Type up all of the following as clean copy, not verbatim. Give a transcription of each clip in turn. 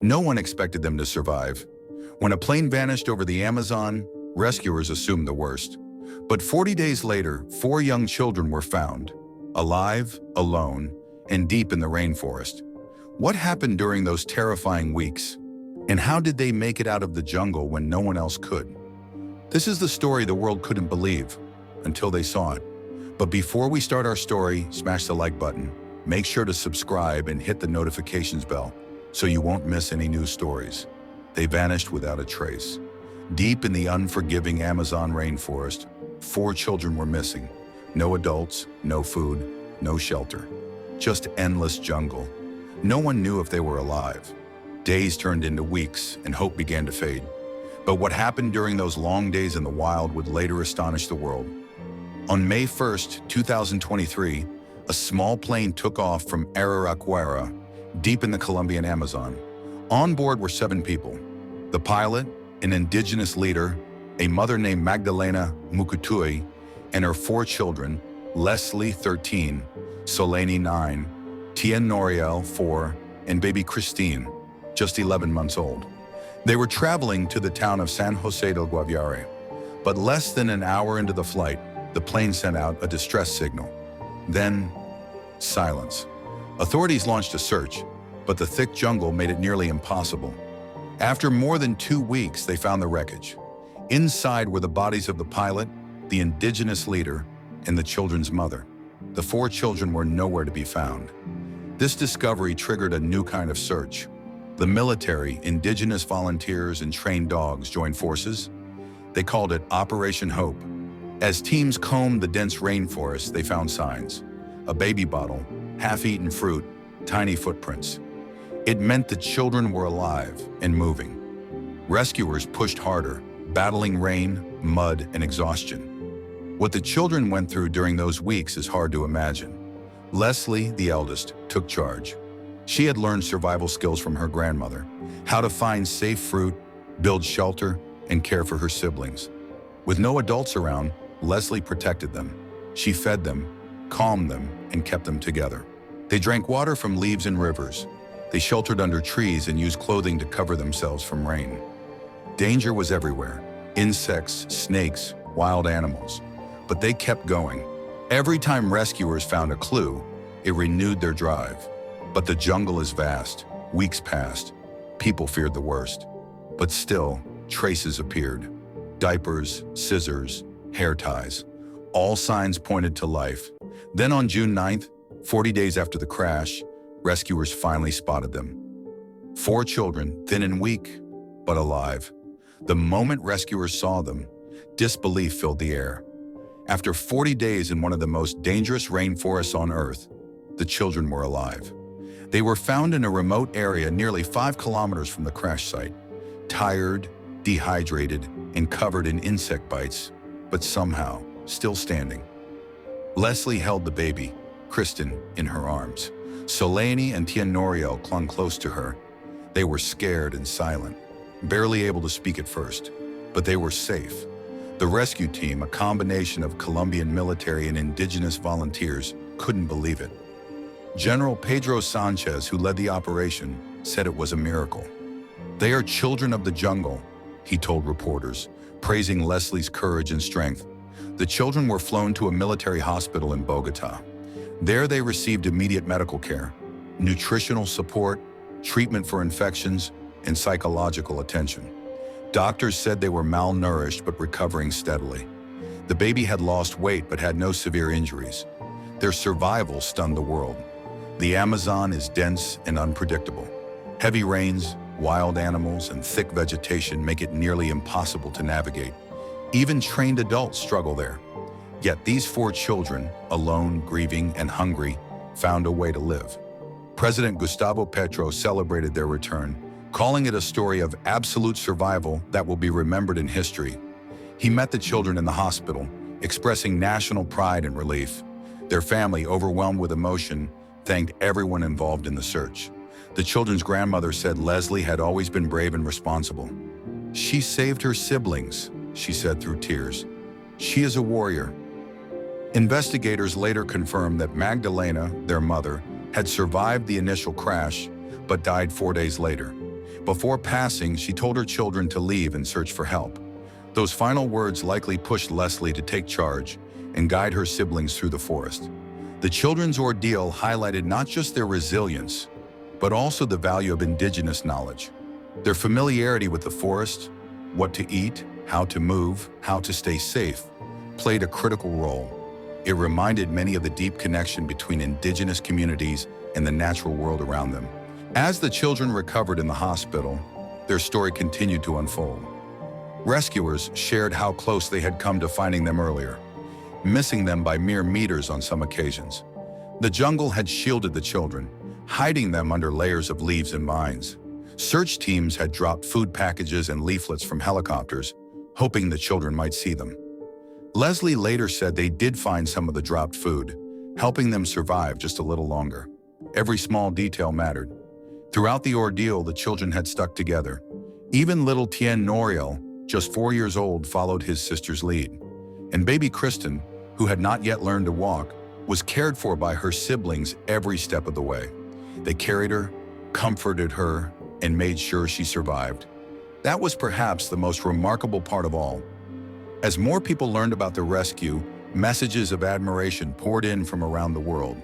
No one expected them to survive. When a plane vanished over the Amazon, rescuers assumed the worst. But 40 days later, 4 young children were found, alive, alone, and deep in the rainforest. What happened during those terrifying weeks? And how did they make it out of the jungle when no one else could? This is the story the world couldn't believe until they saw it. But before we start our story, smash the like button, make sure to subscribe and hit the notifications bell so you won't miss any new stories. They vanished without a trace. Deep in the unforgiving Amazon rainforest, 4 children were missing. No adults, no food, no shelter. Just endless jungle. No one knew if they were alive. Days turned into weeks and hope began to fade. But what happened during those long days in the wild would later astonish the world. On May 1st, 2023, a small plane took off from Araraquara, deep in the Colombian Amazon. On board were 7 people. The pilot, an indigenous leader, a mother named Magdalena Mukutui, and her 4 children, Leslie, 13, Soleini, 9, Tien Noriel, 4, and baby Christine, just 11 months old. They were traveling to the town of San Jose del Guaviare. But less than an hour into the flight, the plane sent out a distress signal. Then, silence. Authorities launched a search, but the thick jungle made it nearly impossible. After more than 2 weeks, they found the wreckage. Inside were the bodies of the pilot, the indigenous leader, and the children's mother. The 4 children were nowhere to be found. This discovery triggered a new kind of search. The military, indigenous volunteers, and trained dogs joined forces. They called it Operation Hope. As teams combed the dense rainforest, they found signs. A baby bottle, half-eaten fruit, tiny footprints. It meant the children were alive and moving. Rescuers pushed harder, battling rain, mud, and exhaustion. What the children went through during those weeks is hard to imagine. Leslie, the eldest, took charge. She had learned survival skills from her grandmother, how to find safe fruit, build shelter, and care for her siblings. With no adults around, Leslie protected them. She fed them, calmed them, and kept them together. They drank water from leaves and rivers. They sheltered under trees and used clothing to cover themselves from rain. Danger was everywhere: insects, snakes, wild animals. But they kept going. Every time rescuers found a clue, it renewed their drive. But the jungle is vast. Weeks passed. People feared the worst. But still, traces appeared. Diapers, scissors, hair ties. All signs pointed to life. Then on June 9th, 40 days after the crash, rescuers finally spotted them. 4 children, thin and weak, but alive. The moment rescuers saw them, disbelief filled the air. After 40 days in one of the most dangerous rainforests on Earth, the children were alive. They were found in a remote area nearly 5 kilometers from the crash site, tired, dehydrated, and covered in insect bites, but somehow still standing. Leslie held the baby, Kristen, in her arms. Soleini and Tien Noriel clung close to her. They were scared and silent, barely able to speak at first, but they were safe. The rescue team, a combination of Colombian military and indigenous volunteers, couldn't believe it. General Pedro Sanchez, who led the operation, said it was a miracle. "They are children of the jungle," he told reporters, praising Leslie's courage and strength. The children were flown to a military hospital in Bogota. There they received immediate medical care, nutritional support, treatment for infections, and psychological attention. Doctors said they were malnourished but recovering steadily. The baby had lost weight but had no severe injuries. Their survival stunned the world. The Amazon is dense and unpredictable. Heavy rains, wild animals, and thick vegetation make it nearly impossible to navigate. Even trained adults struggle there. Yet these 4 children, alone, grieving, and hungry, found a way to live. President Gustavo Petro celebrated their return, calling it a story of absolute survival that will be remembered in history. He met the children in the hospital, expressing national pride and relief. Their family, overwhelmed with emotion, thanked everyone involved in the search. The children's grandmother said Leslie had always been brave and responsible. "She saved her siblings," she said through tears. "She is a warrior." Investigators later confirmed that Magdalena, their mother, had survived the initial crash, but died 4 days later. Before passing, she told her children to leave and search for help. Those final words likely pushed Leslie to take charge and guide her siblings through the forest. The children's ordeal highlighted not just their resilience, but also the value of indigenous knowledge. Their familiarity with the forest, what to eat, how to move, how to stay safe, played a critical role. It reminded many of the deep connection between indigenous communities and the natural world around them. As the children recovered in the hospital, their story continued to unfold. Rescuers shared how close they had come to finding them earlier, missing them by mere meters on some occasions. The jungle had shielded the children, hiding them under layers of leaves and vines. Search teams had dropped food packages and leaflets from helicopters, hoping the children might see them. Leslie later said they did find some of the dropped food, helping them survive just a little longer. Every small detail mattered. Throughout the ordeal, the children had stuck together. Even little Tien Noriel, just 4 years old, followed his sister's lead. And baby Kristen, who had not yet learned to walk, was cared for by her siblings every step of the way. They carried her, comforted her, and made sure she survived. That was perhaps the most remarkable part of all. As more people learned about the rescue, messages of admiration poured in from around the world.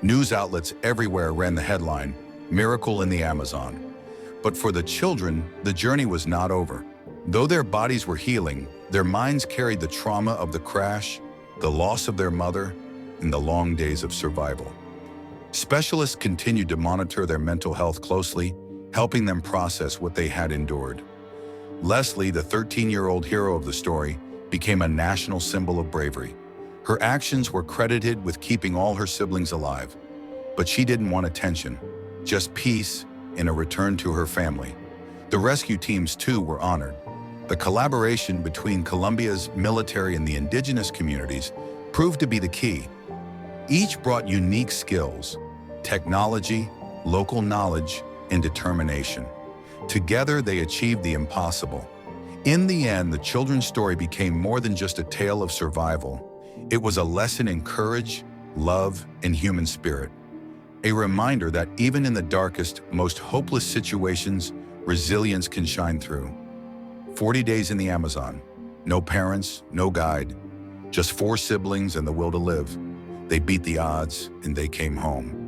News outlets everywhere ran the headline, "Miracle in the Amazon." But for the children, the journey was not over. Though their bodies were healing, their minds carried the trauma of the crash, the loss of their mother, and the long days of survival. Specialists continued to monitor their mental health closely, helping them process what they had endured. Leslie, the 13-year-old hero of the story, became a national symbol of bravery. Her actions were credited with keeping all her siblings alive. But she didn't want attention, just peace and a return to her family. The rescue teams, too, were honored. The collaboration between Colombia's military and the indigenous communities proved to be the key. Each brought unique skills, technology, local knowledge, and determination. Together, they achieved the impossible. In the end, the children's story became more than just a tale of survival. It was a lesson in courage, love, and human spirit. A reminder that even in the darkest, most hopeless situations, resilience can shine through. 40 days in the Amazon. No parents, no guide. Just 4 siblings and the will to live. They beat the odds and they came home.